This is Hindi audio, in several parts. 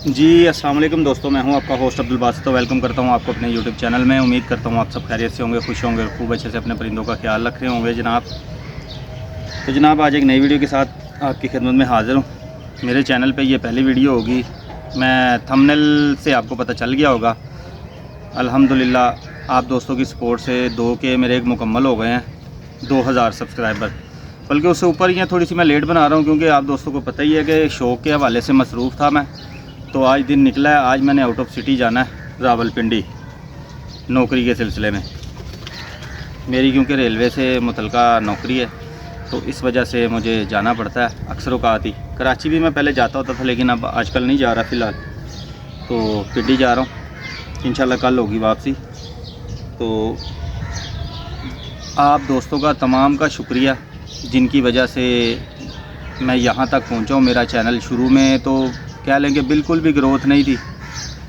जी अस्सलाम वालेकुम दोस्तों, मैं हूं आपका होस्ट अब्दुल बासित। तो वेलकम करता हूं आपको अपने यूट्यूब चैनल में। उम्मीद करता हूं आप सब खैरियत से होंगे, खुश होंगे, खूब अच्छे से अपने परिंदों का ख्याल रख रहे होंगे जनाब। तो जनाब आज एक नई वीडियो के साथ आपकी खिदमत में हाज़िर हूं। मेरे चैनल पे ये पहली वीडियो होगी। मैं थंबनेल से आपको पता चल गया होगा। अल्हम्दुलिल्लाह आप दोस्तों की सपोर्ट से 2K मेरे एक मुकम्मल हो गए हैं, 2000 सब्सक्राइबर। बल्कि उससे ऊपर ही हैं, थोड़ी सी मैं लेट बना रहा हूँ क्योंकि आप दोस्तों को पता ही है कि शौक़ के हवाले से मसरूफ़ था मैं। तो आज दिन निकला है, आज मैंने आउट ऑफ सिटी जाना है रावलपिंडी नौकरी के सिलसिले में। मेरी क्योंकि रेलवे से मुतलका नौकरी है तो इस वजह से मुझे जाना पड़ता है अक्सर औक़ात ही। कराची भी मैं पहले जाता होता था लेकिन अब आजकल नहीं जा रहा फ़िलहाल, तो पिंडी जा रहा हूँ। इंशाल्लाह कल होगी वापसी। तो आप दोस्तों का तमाम का शुक्रिया जिनकी वजह से मैं यहाँ तक पहुँचा हूँ। मेरा चैनल शुरू में तो कह लें कि बिल्कुल भी ग्रोथ नहीं थी,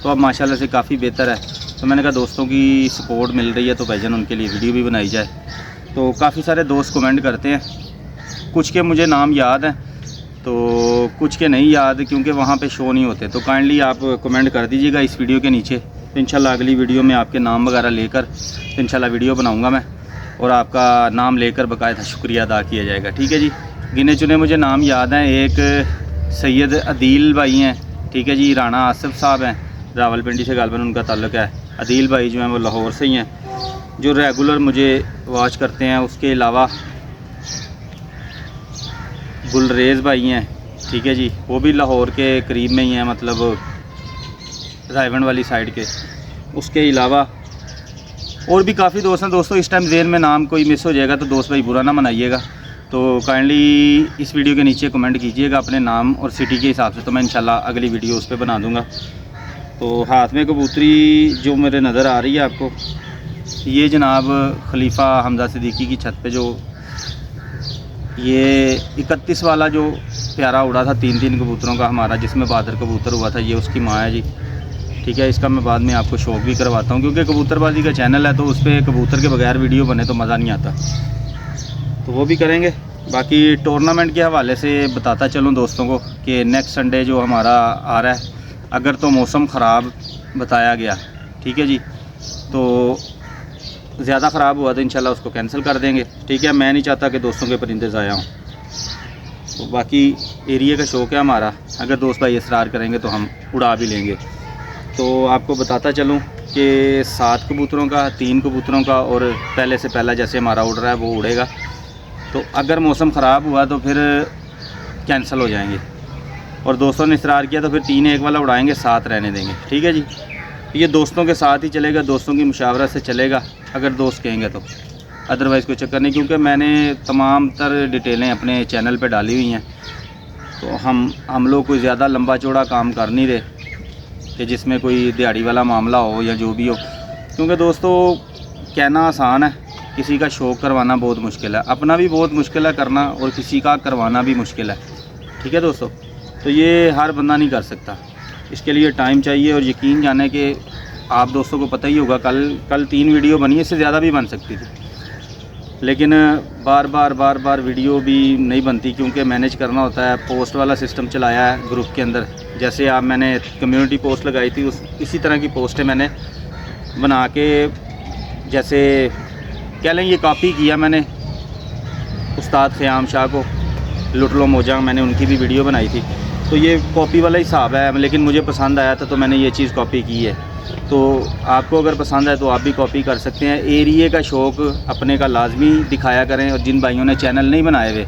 तो अब माशाल्लाह से काफ़ी बेहतर है। तो मैंने कहा दोस्तों की सपोर्ट मिल रही है तो भाईजान उनके लिए वीडियो भी बनाई जाए। तो काफ़ी सारे दोस्त कमेंट करते हैं, कुछ के मुझे नाम याद हैं तो कुछ के नहीं याद क्योंकि वहाँ पे शो नहीं होते। तो काइंडली आप कमेंट कर दीजिएगा इस वीडियो के नीचे। तो इंशाल्लाह अगली वीडियो में आपके नाम वगैरह लेकर इंशाल्लाह वीडियो बनाऊँगा मैं, और आपका नाम लेकर बाकायदा शुक्रिया अदा किया जाएगा। ठीक है जी। गिने चुने मुझे नाम याद हैं। एक सैयद अदील भाई हैं, ठीक है जी। राणा आसिफ साहब हैं, रावलपिंडी से गालबन उनका ताल्लुक़ है। अदील भाई जो हैं वो लाहौर से ही हैं, जो रेगुलर मुझे वॉच करते हैं। उसके अलावा गुलरेज़ भाई हैं, ठीक है जी, वो भी लाहौर के करीब में ही हैं, मतलब रायवंड वाली साइड के। उसके अलावा और भी काफ़ी दोस्त हैं। दोस्तों इस टाइम ज़हन में नाम कोई मिस हो जाएगा तो दोस्त भाई बुरा ना मनाइएगा। तो काइंडली इस वीडियो के नीचे कमेंट कीजिएगा अपने नाम और सिटी के हिसाब से, तो मैं इंशाल्लाह अगली वीडियो उस पर बना दूंगा। तो हाथ में कबूतरी जो मेरे नज़र आ रही है आपको, ये जनाब खलीफा हमजा सिद्दीकी की छत पे जो ये 31 वाला जो प्यारा उड़ा था, 3 कबूतरों का हमारा, जिसमें बहादुर कबूतर हुआ था, ये उसकी माँ है जी। ठीक है, इसका मैं बाद में आपको शौक भी करवाता हूँ क्योंकि कबूतरबाजी का चैनल है तो उस पर कबूतर के बगैर वीडियो बने तो मज़ा नहीं आता, तो वो भी करेंगे। बाकी टूर्नामेंट के हवाले से बताता चलूँ दोस्तों को कि नेक्स्ट संडे जो हमारा आ रहा है, अगर तो मौसम ख़राब बताया गया, ठीक है जी, तो ज़्यादा ख़राब हुआ तो इंशाल्लाह उसको कैंसिल कर देंगे। ठीक है, मैं नहीं चाहता कि दोस्तों के परिंदे ज़ाया हों। तो बाकी एरिया का शौक़ है हमारा, अगर दोस्त भाई इसरार करेंगे तो हम उड़ा भी लेंगे। तो आपको बताता चलूँ कि 7 कबूतरों का, 3 कबूतरों का, और पहले से पहला जैसे हमारा उड़ रहा है वो उड़ेगा। तो अगर मौसम ख़राब हुआ तो फिर कैंसिल हो जाएंगे, और दोस्तों ने इसरार किया तो फिर 3 एक वाला उड़ाएंगे, 7 रहने देंगे। ठीक है जी, ये दोस्तों के साथ ही चलेगा, दोस्तों की मुशावरत से चलेगा अगर दोस्त कहेंगे तो, अदरवाइज़ कोई चक्कर नहीं। क्योंकि मैंने तमाम तर डिटेलें अपने चैनल पे डाली हुई हैं, तो हम लोग कोई ज़्यादा लंबा चौड़ा काम कर नहीं रहे कि जिसमें कोई दिहाड़ी वाला मामला हो या जो भी हो। क्योंकि दोस्तों कहना आसान है, किसी का शौक़ करवाना बहुत मुश्किल है, अपना भी बहुत मुश्किल है करना, और किसी का करवाना भी मुश्किल है। ठीक है दोस्तों, तो ये हर बंदा नहीं कर सकता, इसके लिए टाइम चाहिए। और यकीन जाने कि आप दोस्तों को पता ही होगा, कल 3 वीडियो बनी, इससे ज़्यादा भी बन सकती थी, लेकिन बार बार वीडियो भी नहीं बनती क्योंकि मैनेज करना होता है। पोस्ट वाला सिस्टम चलाया है ग्रुप के अंदर, जैसे आप मैंने कम्युनिटी पोस्ट लगाई थी इसी तरह की पोस्टें मैंने बना के, जैसे कह लें ये कॉपी किया मैंने उस्ताद ख़याम शाह को, लुट लो मोजा, मैंने उनकी भी वीडियो बनाई थी। तो ये कॉपी वाला हिसाब है, लेकिन मुझे पसंद आया था तो मैंने ये चीज़ कॉपी की है। तो आपको अगर पसंद है तो आप भी कॉपी कर सकते हैं। एरिया का शौक़ अपने का लाजमी दिखाया करें, और जिन भाइयों ने चैनल नहीं बनाए हुए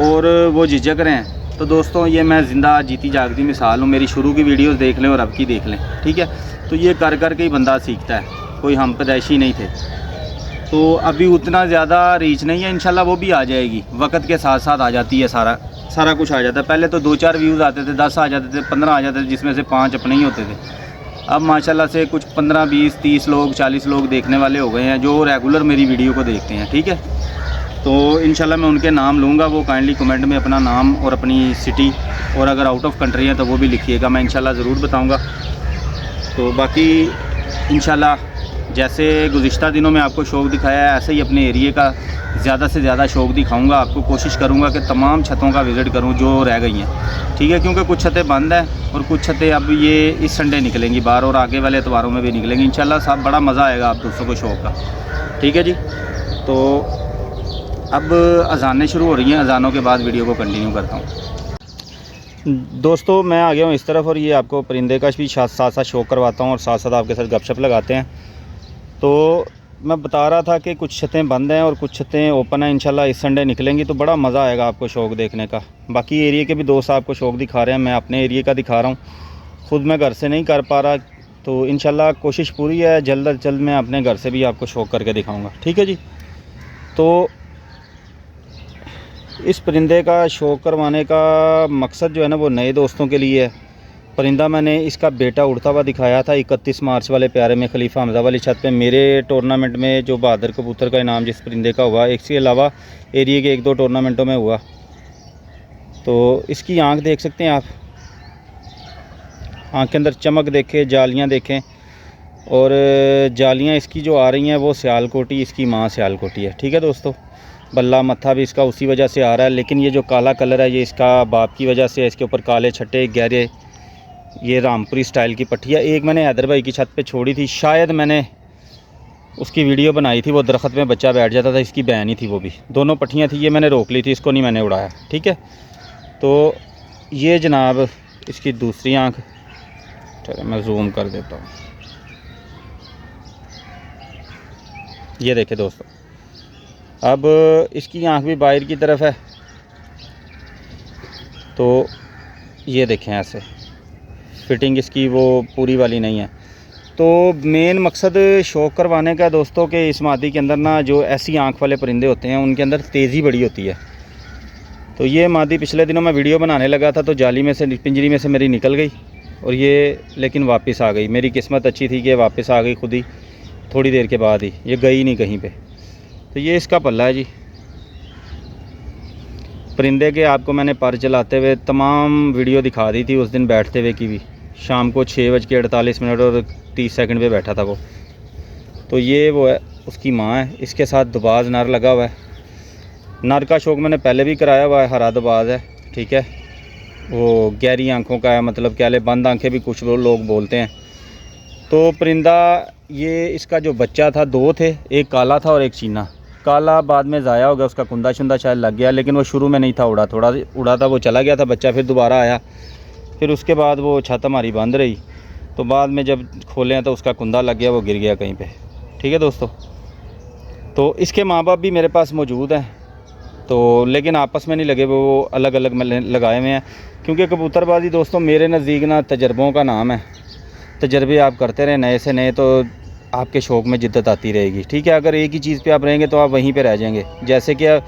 और वो झिझक रहे हैं, तो दोस्तों ये मैं ज़िंदा जीती जागती मिसाल हूँ। मेरी शुरू की वीडियोस देख लें और अब की देख लें, ठीक है। तो ये कर के ही बंदा सीखता है, कोई हम पैदाइशी नहीं थे। तो अभी उतना ज़्यादा रीच नहीं है, इंशाल्लाह वो भी आ जाएगी, वक्त के साथ साथ आ जाती है, सारा कुछ आ जाता है। पहले तो 2-4 व्यूज़ आते थे, 10 आ जाते थे, 15 आ जाते थे, जिसमें से 5 अपने ही होते थे। अब माशाल्लाह से कुछ 15, 20, 30 लोग, 40 लोग देखने वाले हो गए हैं जो रेगुलर मेरी वीडियो को देखते हैं। ठीक है, तो इंशाल्लाह मैं उनके नाम लूँगा, वो काइंडली कमेंट में अपना नाम और अपनी सिटी, और अगर आउट ऑफ कंट्री है तो वो भी लिखिएगा, मैं इंशाल्लाह ज़रूर बताऊँगा। तो बाकी इंशाल्लाह जैसे गुज़िश्ता दिनों में आपको शौक़ दिखाया है, ऐसे ही अपने एरिए का ज़्यादा से ज़्यादा शौक़ दिखाऊंगा आपको। कोशिश करूंगा कि तमाम छतों का विज़िट करूं जो रह गई हैं, ठीक है, क्योंकि कुछ छतें बंद हैं और कुछ छतें अब ये इस संडे निकलेंगी बाहर और आगे वाले एतवारों में भी निकलेंगी इंशाल्लाह। साहब बड़ा मज़ा आएगा आप दोस्तों को शौक़ का, ठीक है जी। तो अब अज़ानें शुरू हो रही हैं, अज़ानों के बाद वीडियो को कंटिन्यू करता हूँ। दोस्तों मैं आ गया हूँ इस तरफ और ये आपको परिंदे का भी साथ साथ शौक़ करवाता हूँ और साथ साथ आपके साथ गपशप लगाते हैं। तो मैं बता रहा था कि कुछ छतें बंद हैं और कुछ छतें ओपन हैं, इंशाल्लाह इस संडे निकलेंगी तो बड़ा मज़ा आएगा आपको शौक़ देखने का। बाकी एरिया के भी दोस्त आपको शौक़ दिखा रहे हैं, मैं अपने एरिया का दिखा रहा हूँ, ख़ुद मैं घर से नहीं कर पा रहा, तो इंशाल्लाह कोशिश पूरी है, जल्द अज जल्द मैं अपने घर से भी आपको शौक़ करके दिखाऊँगा, ठीक है जी। तो इस परिंदे का शौक़ करवाने का मकसद जो है ना वो नए दोस्तों के लिए है। परिंदा मैंने इसका बेटा उड़ता हुआ दिखाया था 31 मार्च वाले प्यारे में खलीफा हमज़ा वाली छत पे मेरे टूर्नामेंट में, जो बहादुर कबूतर का इनाम जिस परिंदे का हुआ, इसके अलावा एरिया के 1-2 टूर्नामेंटों में हुआ। तो इसकी आँख देख सकते हैं आप, आँख के अंदर चमक देखें, जालियाँ देखें, और जालियाँ इसकी जो आ रही हैं वो सियालकोटी, इसकी माँ सियालकोटी है, ठीक है दोस्तों। बल्ला मत्था भी इसका उसी वजह से आ रहा है, लेकिन ये जो काला कलर है ये इसका बाप की वजह से है। इसके ऊपर काले छट्टे गहरे, ये रामपुरी स्टाइल की पट्टियाँ। एक मैंने हैदर भाई की छत पे छोड़ी थी, शायद मैंने उसकी वीडियो बनाई थी, वो दरख्त में बच्चा बैठ जाता था, इसकी बहन ही थी वो भी। दोनों पट्टियाँ थी, ये मैंने रोक ली थी, इसको नहीं मैंने उड़ाया, ठीक है। तो ये जनाब इसकी दूसरी आँख, चलो मैं जूम कर देता हूँ, ये देखे दोस्तों। अब इसकी आँख भी बाहर की तरफ है, तो ये देखें ऐसे फिटिंग इसकी वो पूरी वाली नहीं है। तो मेन मकसद शौक़ करवाने का दोस्तों के इस मादी के अंदर ना जो ऐसी आँख वाले परिंदे होते हैं उनके अंदर तेज़ी बड़ी होती है। तो ये मादी पिछले दिनों मैं वीडियो बनाने लगा था तो जाली में से, पिंजरी में से मेरी निकल गई और ये लेकिन वापस आ गई। मेरी किस्मत अच्छी थी कि वापस आ गई खुद ही, थोड़ी देर के बाद ही, ये गई नहीं कहीं पे। तो ये इसका पल्ला है जी। परिंदे के आपको मैंने पर चलाते हुए तमाम वीडियो दिखा दी थी उस दिन, बैठते हुए की भी। शाम को 6:48 और 30 सेकंड पे बैठा था वो। तो ये वो है, उसकी माँ है, इसके साथ दुबाज नर लगा हुआ है। नर का शौक़ मैंने पहले भी कराया हुआ है, हरा दुबाज है, ठीक है। वो गहरी आँखों का है, मतलब क्या ले बंद आँखें भी कुछ लोग बोलते हैं। तो परिंदा ये इसका जो बच्चा था, 2 थे, एक काला था और एक चीना। काला बाद में ज़ाया हो गया, उसका कुंदा शुंदा शायद लग गया, लेकिन वो शुरू में नहीं था उड़ा, थोड़ा उड़ा था, वो चला गया था बच्चा, फिर दोबारा आया। फिर उसके बाद वो छत हमारी बंद रही, तो बाद में जब खोले हैं तो उसका कुंदा लग गया, वो गिर गया कहीं पे, ठीक है दोस्तों। तो इसके माँ बाप भी मेरे पास मौजूद हैं, तो लेकिन आपस में नहीं लगे, वो अलग अलग लगाए हुए हैं। क्योंकि कबूतरबाजी दोस्तों मेरे नज़दीक ना तजर्बों का नाम है। तजर्बे आप करते रहें नए से नए, तो आपके शौक़ में जिद्दत आती रहेगी, ठीक है। अगर एक ही चीज़ पे आप रहेंगे तो आप वहीं पे रह जाएंगे। जैसे कि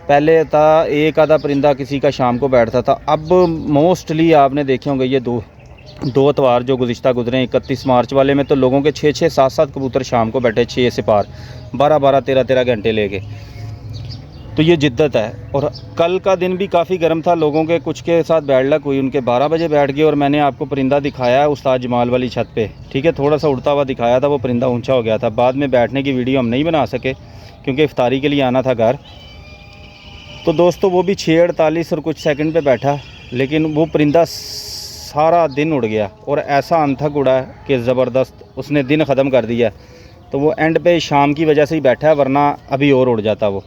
पहले था एक आधा परिंदा किसी का शाम को बैठता था, अब मोस्टली आपने देखे होंगे ये दो अतवार जो गुज़िश्ता गुजरे 31 मार्च वाले में, तो लोगों के 6-6 7-7 कबूतर शाम को बैठे, 6 से पार 12-12 13-13 घंटे लेके। तो ये जिद्दत है। और कल का दिन भी काफ़ी गर्म था, लोगों के कुछ के साथ बैड लक हुई, उनके 12 बजे बैठ गए। और मैंने आपको परिंदा दिखाया है उस्ताद जमाल वाली छत पे, ठीक है, थोड़ा सा उड़ता हुआ दिखाया था, वो परिंदा ऊंचा हो गया था। बाद में बैठने की वीडियो हम नहीं बना सके क्योंकि इफ्तारी के लिए आना था घर। तो दोस्तों वो भी 6:48 और कुछ सेकंड पे बैठा, लेकिन वो परिंदा सारा दिन उड़ गया और ऐसा अनथक उड़ा कि ज़बरदस्त, उसने दिन ख़त्म कर दिया। तो वो एंड पे शाम की वजह से ही बैठा है, वरना अभी और उड़ जाता वो।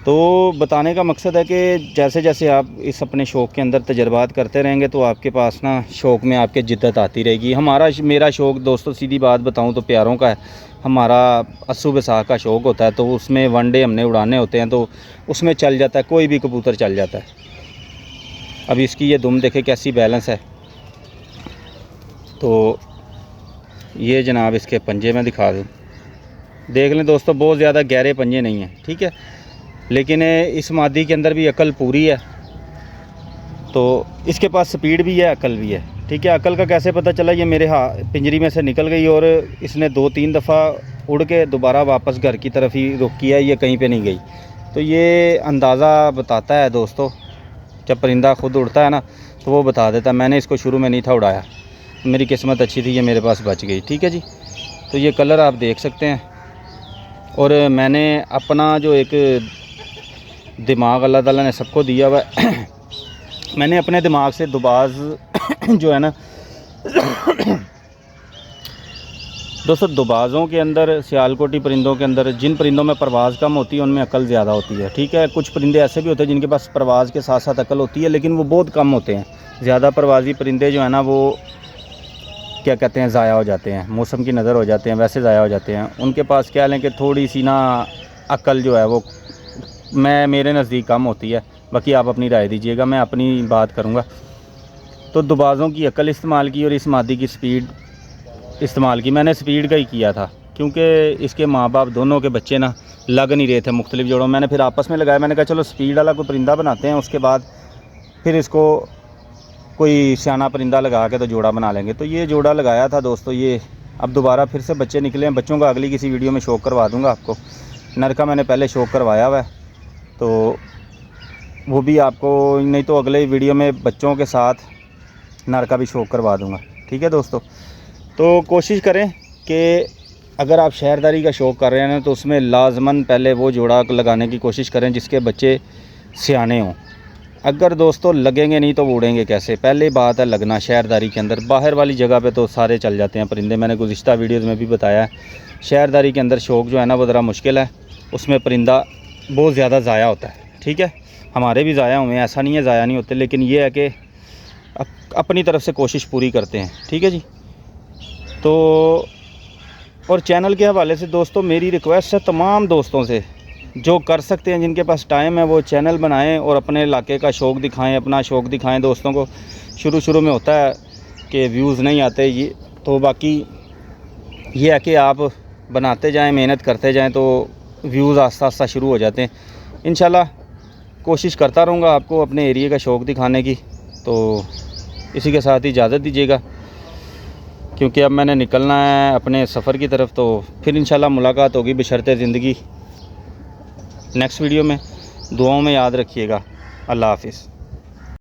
तो बताने का मकसद है कि जैसे जैसे आप इस अपने शौक़ के अंदर तजर्बात करते रहेंगे तो आपके पास ना शौक़ में आपके जिद्दत आती रहेगी। मेरा शौक़ दोस्तों सीधी बात बताऊं तो प्यारों का है। हमारा अस्सू बैसाख का शौक़ होता है, तो उसमें वनडे हमने उड़ाने होते हैं, तो उसमें चल जाता है, कोई भी कबूतर चल जाता है। अब इसकी ये दुम देखे कैसी बैलेंस है। तो ये जनाब इसके पंजे में दिखा दूँ, देख लें दोस्तों, बहुत ज़्यादा गहरे पंजे नहीं हैं, ठीक है, लेकिन इस मादी के अंदर भी अकल पूरी है। तो इसके पास स्पीड भी है, अकल भी है, ठीक है। अकल का कैसे पता चला, ये मेरे पिंजरी में से निकल गई और इसने 2-3 दफ़ा उड़ के दोबारा वापस घर की तरफ ही रुख किया, ये कहीं पे नहीं गई। तो ये अंदाज़ा बताता है दोस्तों, जब परिंदा ख़ुद उड़ता है ना तो वो बता देता है। मैंने इसको शुरू में नहीं था उड़ाया, मेरी किस्मत अच्छी थी, ये मेरे पास बच गई, ठीक है जी। तो ये कलर आप देख सकते हैं। और मैंने अपना जो एक दिमाग अल्लाह ताला ने सबको दिया हुआ है मैंने अपने दिमाग से दुबाज जो है ना दोस्तों, दुबाज़ों के अंदर, सियालकोटी परिंदों के अंदर जिन परिंदों में परवाज़ कम होती है उनमें अकल ज़्यादा होती है। ठीक है, कुछ परिंदे ऐसे भी होते हैं जिनके पास परवाज़ के साथ साथ अकल होती है, लेकिन वो बहुत कम होते हैं। ज़्यादा परवाज़ी परिंदे जो है ना वो क्या कहते हैं, ज़ाया हो जाते हैं, मौसम की नज़र हो जाते हैं, वैसे ज़ाया हो जाते हैं। उनके पास क्या लें कि थोड़ी सी ना अकल जो है वो मेरे नज़दीक कम होती है। बाकी आप अपनी राय दीजिएगा, मैं अपनी बात करूँगा। तो दुबाज़ों की अकल इस्तेमाल की और इस मादी की स्पीड इस्तेमाल की। मैंने स्पीड का ही किया था क्योंकि इसके माँ बाप दोनों के बच्चे ना लग नहीं रहे थे मुख्तलिफ जोड़ों। मैंने फिर आपस में लगाया, मैंने कहा चलो स्पीड वाला कोई परिंदा बनाते हैं, उसके बाद फिर इसको कोई सियाना परिंदा लगा के तो जोड़ा बना लेंगे। तो ये जोड़ा लगाया था दोस्तों। ये अब दोबारा फिर से बच्चे निकले हैं। बच्चों का अगली किसी वीडियो में शौक करवा दूँगा आपको। नर का मैंने पहले शौक करवाया हुआ है, तो वो भी आपको, नहीं तो अगले वीडियो में बच्चों के साथ नर का भी शौक करवा दूँगा। ठीक है दोस्तों, तो कोशिश करें कि अगर आप शहरदारी का शौक़ कर रहे हैं ना, तो उसमें लाजमन पहले वो जोड़ा लगाने की कोशिश करें जिसके बच्चे सियाने हों। अगर दोस्तों लगेंगे नहीं तो वो उड़ेंगे कैसे? पहले बात है लगना शहरदारी के अंदर। बाहर वाली जगह पे तो सारे चल जाते हैं परिंदे। मैंने गुज़िश्ता वीडियोज़ में भी बताया है, शहरदारी के अंदर शौक़ जो है ना वो ज़रा मुश्किल है। उसमें परिंदा बहुत ज़्यादा ज़ाया होता है। ठीक है, हमारे भी ज़ाया हुए हैं, ऐसा नहीं है ज़ाया नहीं होते, लेकिन ये है कि अपनी तरफ से कोशिश पूरी करते हैं। ठीक है जी। तो और चैनल के हवाले से दोस्तों मेरी रिक्वेस्ट है तमाम दोस्तों से, जो कर सकते हैं, जिनके पास टाइम है, वो चैनल बनाएं और अपने इलाके का शौक़ दिखाएं, अपना शौक़ दिखाएं दोस्तों को। शुरू में होता है कि व्यूज़ नहीं आते, ये तो बाकी ये है कि आप बनाते जाएं, मेहनत करते जाएं, तो व्यूज़ आस्ता आस्ता शुरू हो जाते हैं। इंशाल्लाह कोशिश करता रहूँगा आपको अपने एरिया का शौक़ दिखाने की। तो इसी के साथ इजाज़त दीजिएगा, क्योंकि अब मैंने निकलना है अपने सफ़र की तरफ। तो फिर इंशाल्लाह मुलाकात होगी बशर्ते ज़िंदगी नेक्स्ट वीडियो में। दुआओं में याद रखिएगा। अल्लाह हाफ़िज़।